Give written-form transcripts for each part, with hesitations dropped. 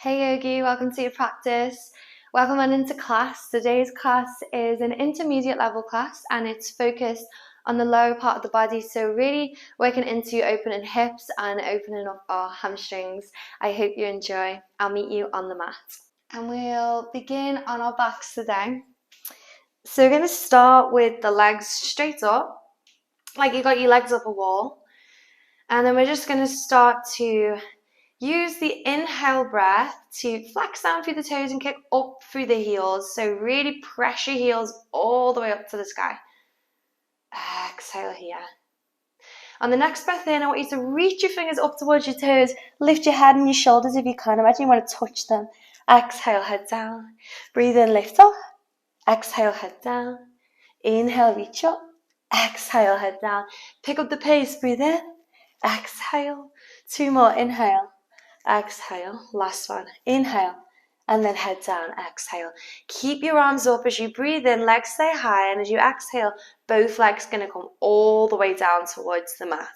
Hey Yogi, welcome to your practice. Welcome on into class. Today's class is an intermediate level class and it's focused on the lower part of the body. So really working into opening hips and opening up our hamstrings. I hope you enjoy. I'll meet you on the mat. And we'll begin on our backs today. So we're going to start with the legs straight up, like you got your legs up a wall. And then we're just going to start to use the inhale breath to flex down through the toes and kick up through the heels. So really press your heels all the way up to the sky. Exhale here. On the next breath in, I want you to reach your fingers up towards your toes. Lift your head and your shoulders if you can. Imagine you want to touch them. Exhale, head down. Breathe in, lift up. Exhale, head down. Inhale, reach up. Exhale, head down. Pick up the pace. Breathe in. Exhale. Two more. Inhale. Exhale. Last one. Inhale. And then head down. Exhale. Keep your arms up as you breathe in. Legs stay high. And as you exhale, both legs are going to come all the way down towards the mat.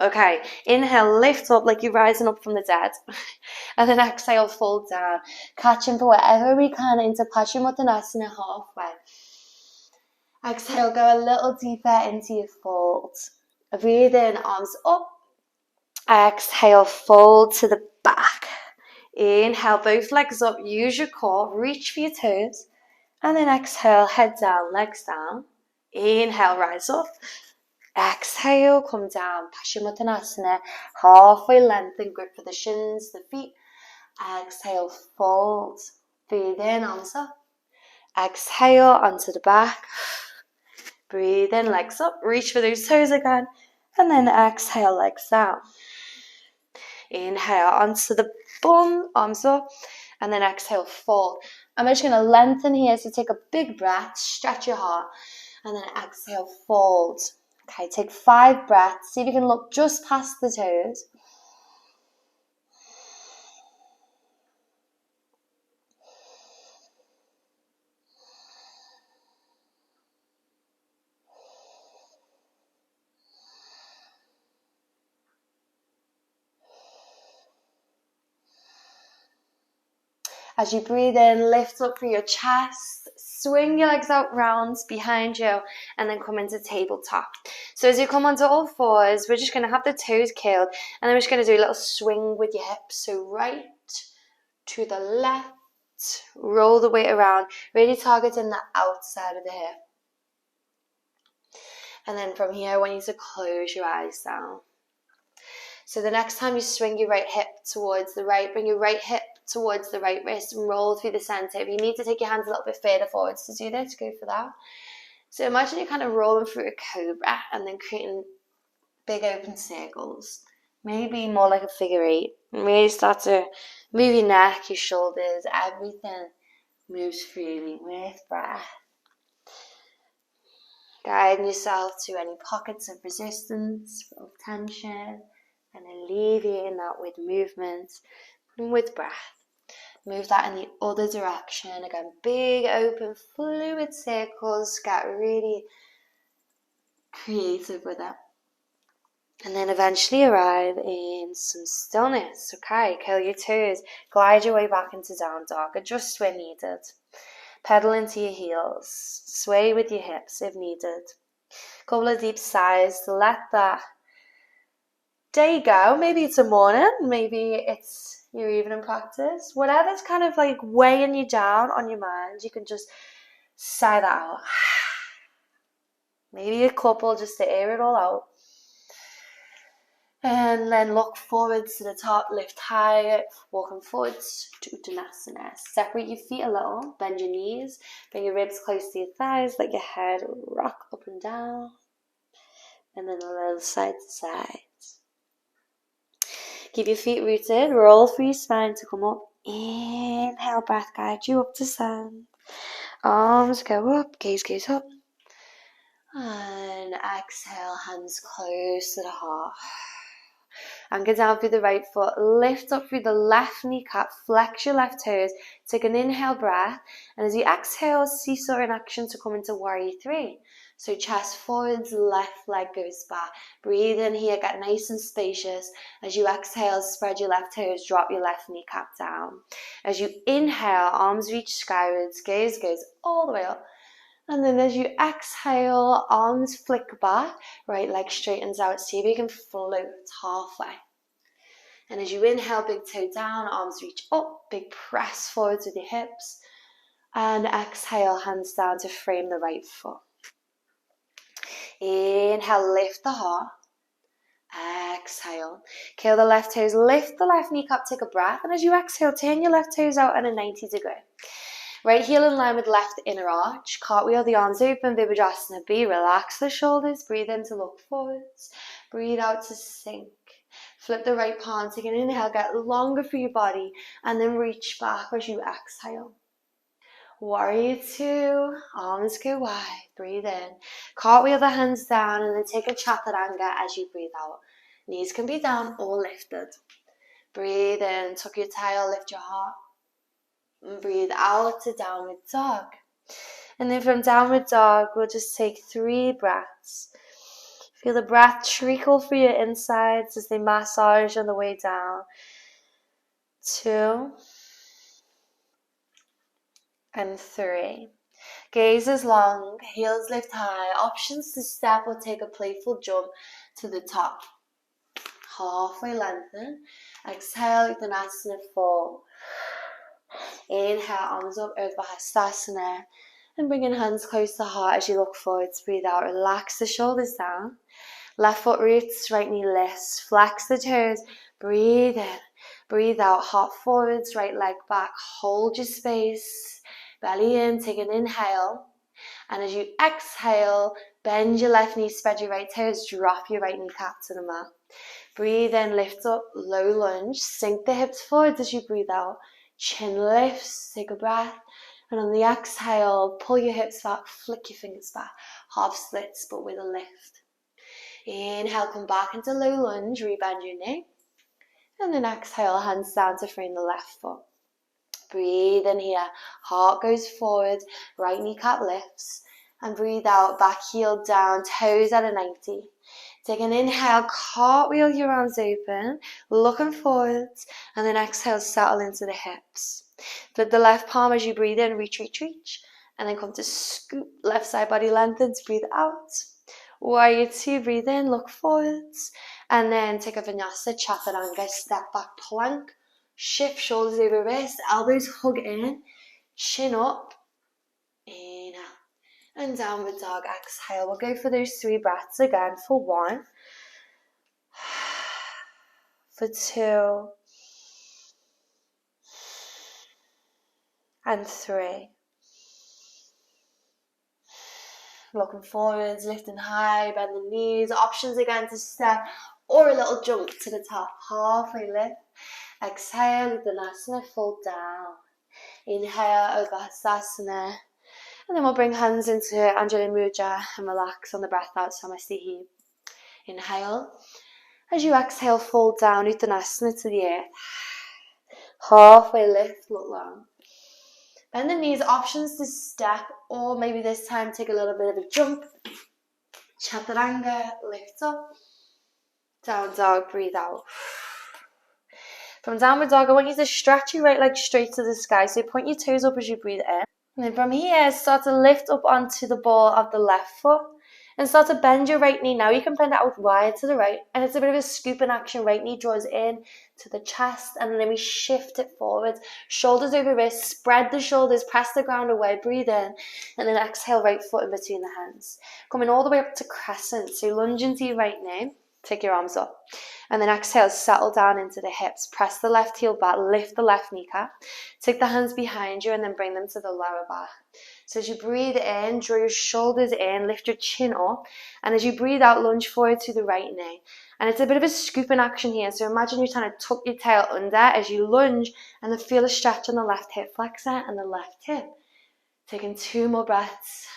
Okay. Inhale. Lift up like you're rising up from the dead. And then exhale. Fold down. Catching for wherever we can into Paschimottanasana halfway. Exhale. Go a little deeper into your fold. Breathe in. Arms up. Exhale, fold to the back. Inhale, both legs up. Use your core. Reach for your toes. And then exhale, head down, legs down. Inhale, rise up. Exhale, come down. Paschimottanasana. Halfway lengthen, grip for the shins, the feet. Exhale, fold. Breathe in, arms up. Exhale, onto the back. Breathe in, legs up. Reach for those toes again. And then exhale, legs down. Inhale onto the bum, arms up, and then exhale, fold. I'm just going to lengthen here, so take a big breath, stretch your heart, and then exhale, fold. Okay, take 5 breaths. See if you can look just past the toes. As you breathe in, lift up through your chest, swing your legs out round behind you, and then come into tabletop. So as you come onto all fours, we're just going to have the toes curled, and then we're just going to do a little swing with your hips. So right to the left, roll the weight around, really targeting the outside of the hip. And then from here, I want you to close your eyes down. So the next time you swing your right hip towards the right, bring your right hip towards the right wrist and roll through the center. If you need to take your hands a little bit further forwards to do this, go for that. So imagine you're kind of rolling through a cobra and then creating big open circles. Maybe more like a figure 8. And really start to move your neck, your shoulders, everything moves freely with breath. Guiding yourself to any pockets of resistance, of tension, and alleviating that with movement and with breath. Move that in the other direction. Again, big open fluid circles. Get really creative with it. And then eventually arrive in some stillness. Okay, curl your toes. Glide your way back into down dog. Adjust where needed. Pedal into your heels. Sway with your hips if needed. Couple of deep sighs to let that day go. Maybe it's a morning. Maybe it's your evening practice. Whatever's kind of like weighing you down on your mind, you can just sigh that out. Maybe a couple just to air it all out. And then look forwards to the top, lift high, walking forwards to Uttanasana. Separate your feet a little, bend your knees, bring your ribs close to your thighs, let your head rock up and down. And then a little side to side. Keep your feet rooted, roll through your spine to come up. Inhale, breath guide you up to stand. Arms go up, gaze goes up. And exhale, hands close to the heart. Anchor down through the right foot, lift up through the left kneecap, flex your left toes, take an inhale breath, and as you exhale, seesaw in action to come into warrior 3. So chest forwards, left leg goes back. Breathe in here, get nice and spacious. As you exhale, spread your left toes, drop your left kneecap down. As you inhale, arms reach skywards, gaze goes all the way up. And then as you exhale, arms flick back, right leg straightens out, see if you can float halfway. And as you inhale, big toe down, arms reach up, big press forwards with your hips. And exhale, hands down to frame the right foot. Inhale, lift the heart. Exhale. Curl the left toes, lift the left kneecap, take a breath. And as you exhale, turn your left toes out at a 90 degree. Right heel in line with left inner arch. Cartwheel the arms open, Vibhajasana B. Relax the shoulders, breathe in to look forwards. Breathe out to sink. Flip the right palm, take an inhale, get longer for your body. And then reach back as you exhale. Warrior two, arms go wide, breathe in. Cartwheel the hands down and then take a chaturanga as you breathe out. Knees can be down or lifted. Breathe in, tuck your tail, lift your heart. And breathe out to downward dog. And then from downward dog, we'll just take 3 breaths. Feel the breath trickle through your insides as they massage on the way down. 2 and 3. Gaze is long, heels lift high. Options to step or take a playful jump to the top. Halfway lengthen. Exhale, Uttanasana, fall. Inhale, arms up, Urdhva Hastasana. And bring your hands close to the heart as you look forwards. Breathe out, relax the shoulders down. Left foot roots, right knee lifts. Flex the toes. Breathe in. Breathe out, heart forwards, right leg back. Hold your space. Belly in, take an inhale. And as you exhale, bend your left knee, spread your right toes, drop your right kneecap to the mat. Breathe in, lift up, low lunge. Sink the hips forwards as you breathe out. Chin lifts, take a breath. And on the exhale, pull your hips back, flick your fingers back. Half splits, but with a lift. Inhale, come back into low lunge, rebend your knee. And then exhale, hands down to frame the left foot. Breathe in here, heart goes forward, right kneecap lifts. And breathe out, back heel down, toes at a 90. Take an inhale, cartwheel your arms open, looking forwards. And then exhale, settle into the hips. Flip the left palm as you breathe in, reach, reach, reach. And then come to scoop, left side body lengthens, breathe out. Warrior two, breathe in, look forwards. And then take a vinyasa, chaturanga, step back plank. Shift shoulders over wrist, elbows hug in, chin up. Inhale. And downward dog, exhale. We'll go for those 3 breaths again for 1. For 2. And 3. Looking forwards, lifting high, bend the knees. Options again to step or a little jump to the top. Halfway lift. Exhale, Uttanasana, fold down. Inhale, Urdhva Hastasana. And then we'll bring hands into Anjali Mudra and relax on the breath out, Samasthiti. Inhale. As you exhale, fold down, Uttanasana to the earth. Halfway lift, look long. Bend the knees, options to step, or maybe this time take a little bit of a jump. Chaturanga, lift up. Down dog, breathe out. From downward dog, I want you to stretch your right leg straight to the sky. So point your toes up as you breathe in. And then from here, start to lift up onto the ball of the left foot. And start to bend your right knee. Now you can bend it out wide to the right. And it's a bit of a scoop in action. Right knee draws in to the chest. And then we shift it forward. Shoulders over wrist. Spread the shoulders. Press the ground away. Breathe in. And then exhale, right foot in between the hands. Coming all the way up to crescent. So lunge into your right knee. Take your arms up. And then exhale, settle down into the hips. Press the left heel back, lift the left kneecap. Take the hands behind you and then bring them to the lower back. So as you breathe in, draw your shoulders in, lift your chin up. And as you breathe out, lunge forward to the right knee. And it's a bit of a scoop in action here. So imagine you're trying to tuck your tail under as you lunge and then feel a stretch on the left hip flexor and the left hip. Taking 2 more breaths.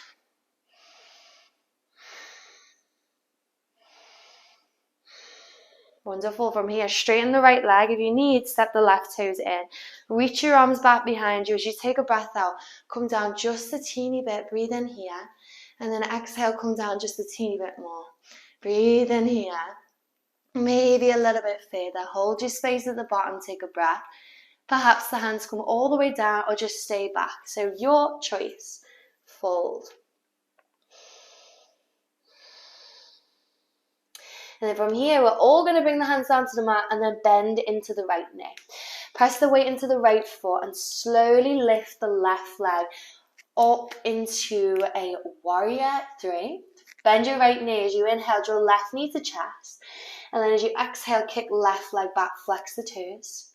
Wonderful. From here, straighten the right leg. If you need, step the left toes in. Reach your arms back behind you. As you take a breath out, come down just a teeny bit. Breathe in here. And then exhale, come down just a teeny bit more. Breathe in here. Maybe a little bit further. Hold your space at the bottom, take a breath. Perhaps the hands come all the way down or just stay back. So your choice. Fold. And then from here, we're all going to bring the hands down to the mat and then bend into the right knee. Press the weight into the right foot and slowly lift the left leg up into a warrior 3. Bend your right knee as you inhale, draw left knee to chest. And then as you exhale, kick left leg back, flex the toes.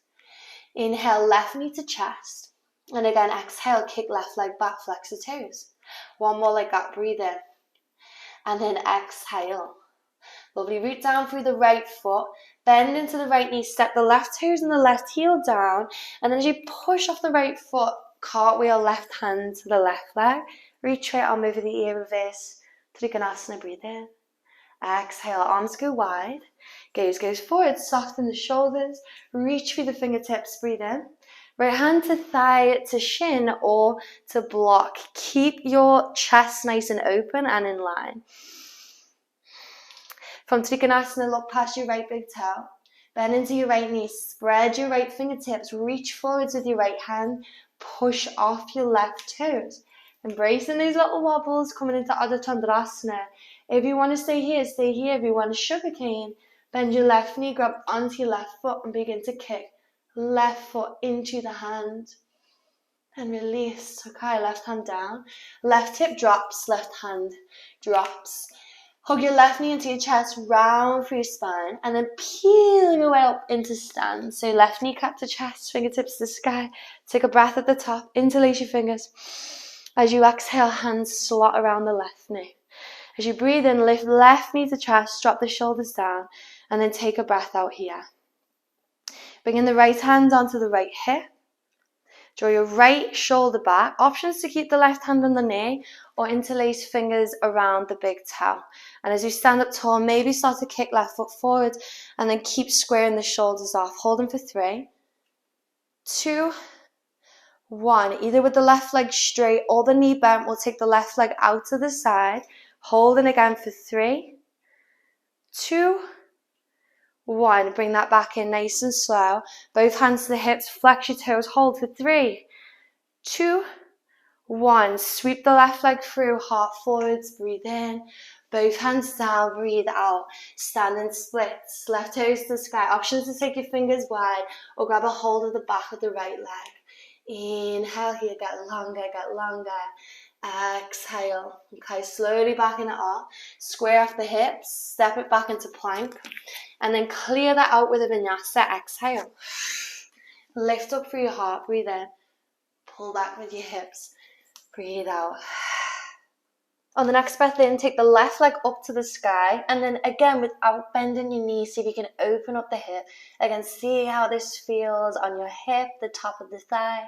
Inhale, left knee to chest. And again, exhale, kick left leg back, flex the toes. One more like that, breathe in. And then exhale. Lovely, root down through the right foot. Bend into the right knee, step the left toes and the left heel down. And then as you push off the right foot, cartwheel left hand to the left leg. Reach right arm over the ear, reverse. Trikonasana, breathe in. Exhale, arms go wide. Gaze goes forward, soften the shoulders. Reach through the fingertips, breathe in. Right hand to thigh to shin or to block. Keep your chest nice and open and in line. From Trikonasana, look past your right big toe. Bend into your right knee. Spread your right fingertips. Reach forwards with your right hand. Push off your left toes. Embracing these little wobbles, coming into Ardha Chandrasana. If you want to stay here, stay here. If you want to sugarcane, bend your left knee, grab onto your left foot and begin to kick left foot into the hand. And release. Okay, left hand down. Left hip drops, left hand drops. Hug your left knee into your chest, round through your spine, and then peel your way up into stand. So left knee cap to chest, fingertips to the sky. Take a breath at the top, interlace your fingers. As you exhale, hands slot around the left knee. As you breathe in, lift left knee to chest, drop the shoulders down, and then take a breath out here. Bringing the right hand onto the right hip. Draw your right shoulder back. Options to keep the left hand on the knee or interlace fingers around the big toe. And as you stand up tall, maybe start to kick left foot forward and then keep squaring the shoulders off. Hold them for 3, 2, 1. Either with the left leg straight or the knee bent, we'll take the left leg out to the side. Holding again for 3, 2, 1. Bring that back in nice and slow. Both hands to the hips, flex your toes. Hold for 3, 2, 1. Sweep the left leg through, heart forwards, breathe in. Both hands down, breathe out. Standing splits, left toes to the sky. Options to take your fingers wide or grab a hold of the back of the right leg. Inhale here, get longer, get longer. Exhale. Okay, slowly backing it up. Square off the hips, step it back into plank. And then clear that out with a vinyasa. Exhale. Lift up through your heart, breathe in. Pull back with your hips. Breathe out. On the next breath in, take the left leg up to the sky. And then again, without bending your knees, see if you can open up the hip. Again, see how this feels on your hip, the top of the thigh.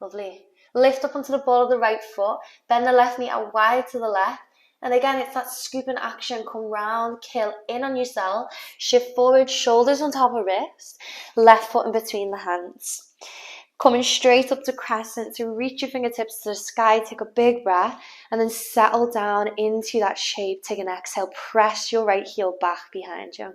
Lovely. Lift up onto the ball of the right foot. Bend the left knee out wide to the left. And again, it's that scooping action. Come round, kill in on yourself. Shift forward, shoulders on top of wrist. Left foot in between the hands. Coming straight up to crescent. So reach your fingertips to the sky. Take a big breath. And then settle down into that shape. Take an exhale. Press your right heel back behind you.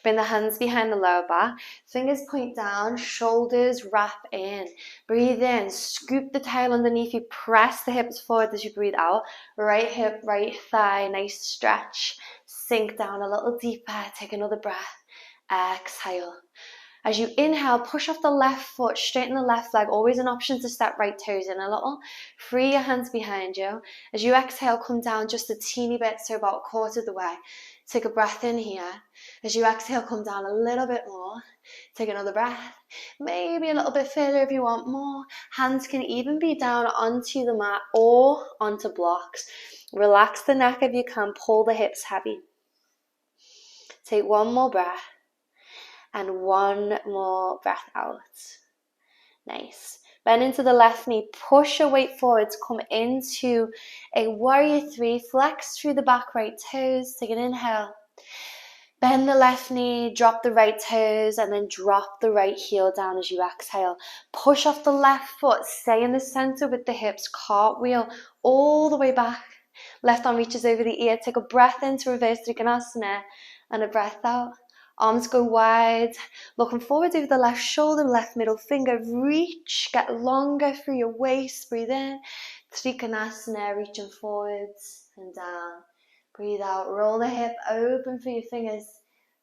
Bring the hands behind the lower back. Fingers point down. Shoulders wrap in. Breathe in. Scoop the tail underneath you. Press the hips forward as you breathe out. Right hip, right thigh. Nice stretch. Sink down a little deeper. Take another breath. Exhale. As you inhale, push off the left foot, straighten the left leg. Always an option to step right toes in a little. Free your hands behind you. As you exhale, come down just a teeny bit, so about a quarter of the way. Take a breath in here. As you exhale, come down a little bit more. Take another breath. Maybe a little bit further if you want more. Hands can even be down onto the mat or onto blocks. Relax the neck if you can. Pull the hips heavy. Take one more breath. And one more breath out. Nice. Bend into the left knee. Push your weight forwards. Come into a warrior 3. Flex through the back right toes. Take an inhale. Bend the left knee. Drop the right toes. And then drop the right heel down as you exhale. Push off the left foot. Stay in the center with the hips. Cartwheel all the way back. Left arm reaches over the ear. Take a breath in to reverse Trikonasana and a breath out. Arms go wide. Looking forward over the left shoulder, left middle finger. Reach. Get longer through your waist. Breathe in. Trikonasana, reaching forwards and down. Breathe out. Roll the hip open for your fingers.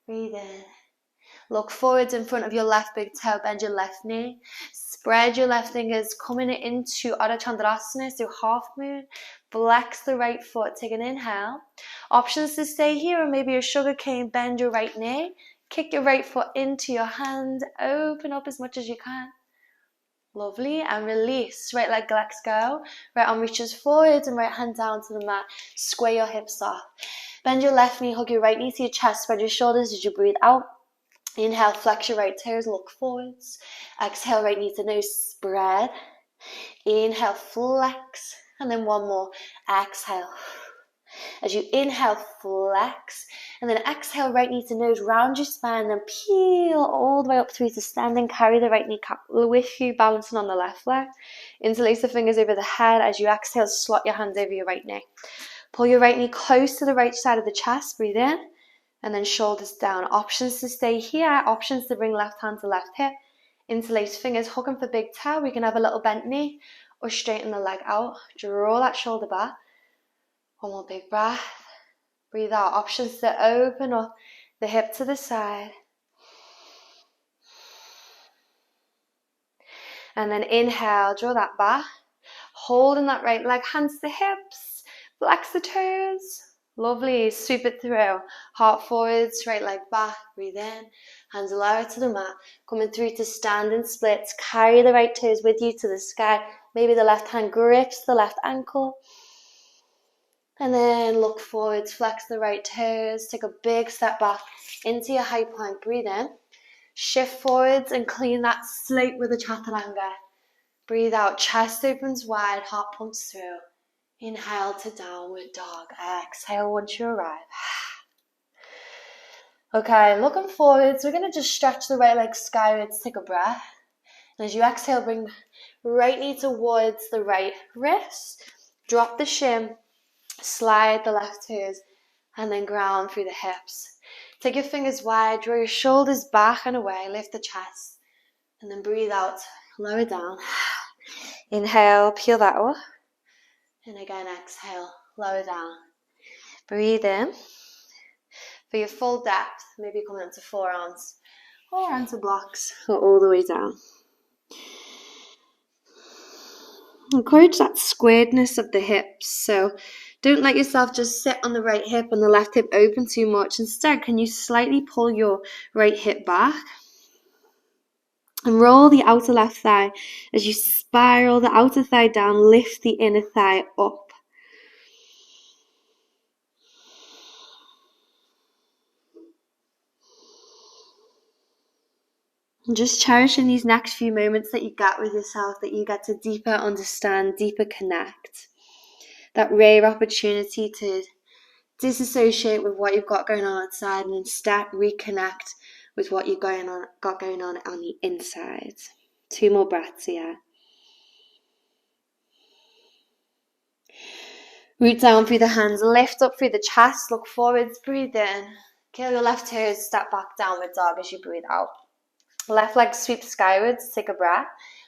Breathe in. Look forwards in front of your left big toe. Bend your left knee. Spread your left fingers, coming into Ardha Chandrasana, so half moon. Flex the right foot. Take an inhale. Options to stay here, or maybe a sugar cane. Bend your right knee. Kick your right foot into your hand. Open up as much as you can. Lovely. And release. Right leg lets go. Right arm reaches forward and right hand down to the mat. Square your hips off. Bend your left knee. Hug your right knee to your chest. Spread your shoulders as you breathe out. Inhale, flex your right toes, look forwards. Exhale, right knee to nose, spread. Inhale, flex. And then one more. Exhale. As you inhale, flex. And then exhale, right knee to nose, round your spine, then peel all the way up through to standing. Carry the right kneecap with you, balancing on the left leg. Interlace the fingers over the head. As you exhale, slot your hands over your right knee. Pull your right knee close to the right side of the chest. Breathe in. And then shoulders down. Options to stay here. Options to bring left hand to left hip. Interlace fingers, hooking for big toe. We can have a little bent knee or straighten the leg out. Draw that shoulder back. One more big breath. Breathe out. Options to open up the hip to the side. And then inhale, draw that back. Holding that right leg, hands to hips. Flex the toes. Lovely. Sweep it through. Heart forwards, right leg back. Breathe in. Hands lower to the mat. Coming through to standing splits. Carry the right toes with you to the sky. Maybe the left hand grips the left ankle. And then look forwards. Flex the right toes. Take a big step back into your high plank. Breathe in. Shift forwards and clean that slate with a chaturanga. Breathe out. Chest opens wide. Heart pumps through. Inhale to downward dog. Exhale once you arrive. Okay, looking forwards, we're going to just stretch the right leg skywards. Take a breath. And as you exhale, bring right knee towards the right wrist. Drop the shin. Slide the left toes. And then ground through the hips. Take your fingers wide. Draw your shoulders back and away. Lift the chest. And then breathe out. Lower down. Inhale, peel that up. And again, exhale, lower down. Breathe in. For your full depth, maybe coming into forearms or onto blocks or all the way down. Encourage that squaredness of the hips. So don't let yourself just sit on the right hip and the left hip open too much. Instead, can you slightly pull your right hip back? And roll the outer left thigh as you spiral the outer thigh down, lift the inner thigh up. And just cherishing these next few moments that you get with yourself, that you get to deeper understand, deeper connect. That rare opportunity to disassociate with what you've got going on outside and instead reconnect with what you've got going on the inside. 2 more breaths here. Root down through the hands, lift up through the chest, look forwards, breathe in. Curl your left toes, step back, downward dog as you breathe out. Left leg sweeps skywards, take a breath.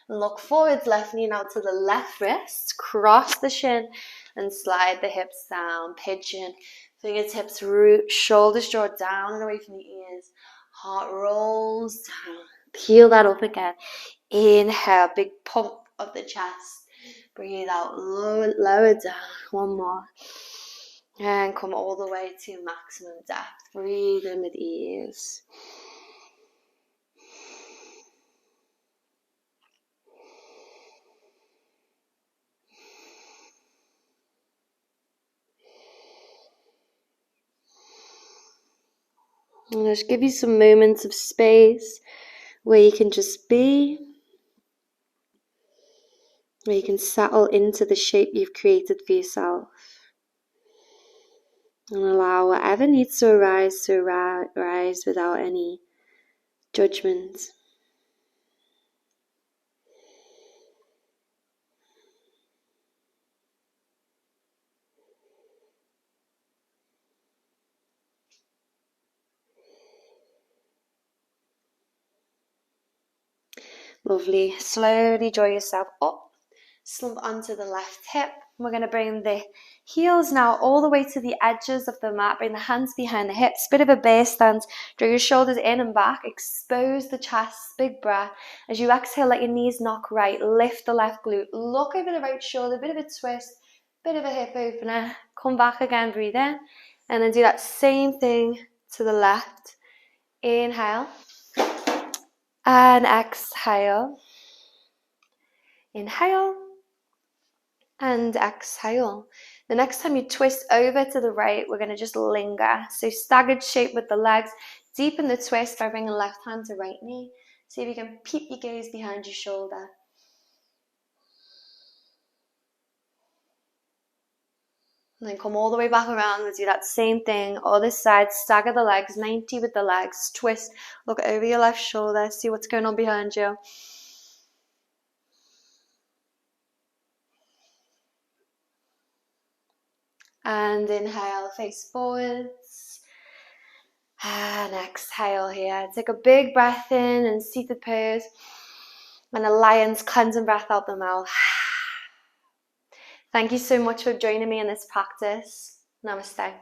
And look forwards, left knee now to the left wrist. Cross the shin and slide the hips down. Pigeon, fingertips root, shoulders draw down and away from the ears. Heart rolls down. Peel that up again. Inhale, big pump of the chest. Breathe out, lower down. One more. And come all the way to maximum depth. Breathe in with ease. And just give you some moments of space where you can just be, where you can settle into the shape you've created for yourself. And allow whatever needs to arise without any judgment. Lovely. Slowly draw yourself up. Slump onto the left hip. We're going to bring the heels now all the way to the edges of the mat. Bring the hands behind the hips. Bit of a bear stance. Draw your shoulders in and back. Expose the chest. Big breath. As you exhale, let your knees knock right. Lift the left glute. Look over the right shoulder. Bit of a twist. Bit of a hip opener. Come back again. Breathe in. And then do that same thing to the left. Inhale. And exhale. Inhale. And exhale. The next time you twist over to the right, we're going to just linger. So staggered shape with the legs. Deepen the twist by bringing left hand to right knee. See if you can peep your gaze behind your shoulder. And then come all the way back around. We'll do that same thing. Other side, stagger the legs, 90 with the legs. Twist, look over your left shoulder. See what's going on behind you. And inhale, face forwards. And exhale here. Take a big breath in and seated pose. And a lion's cleansing breath out the mouth. Thank you so much for joining me in this practice. Namaste.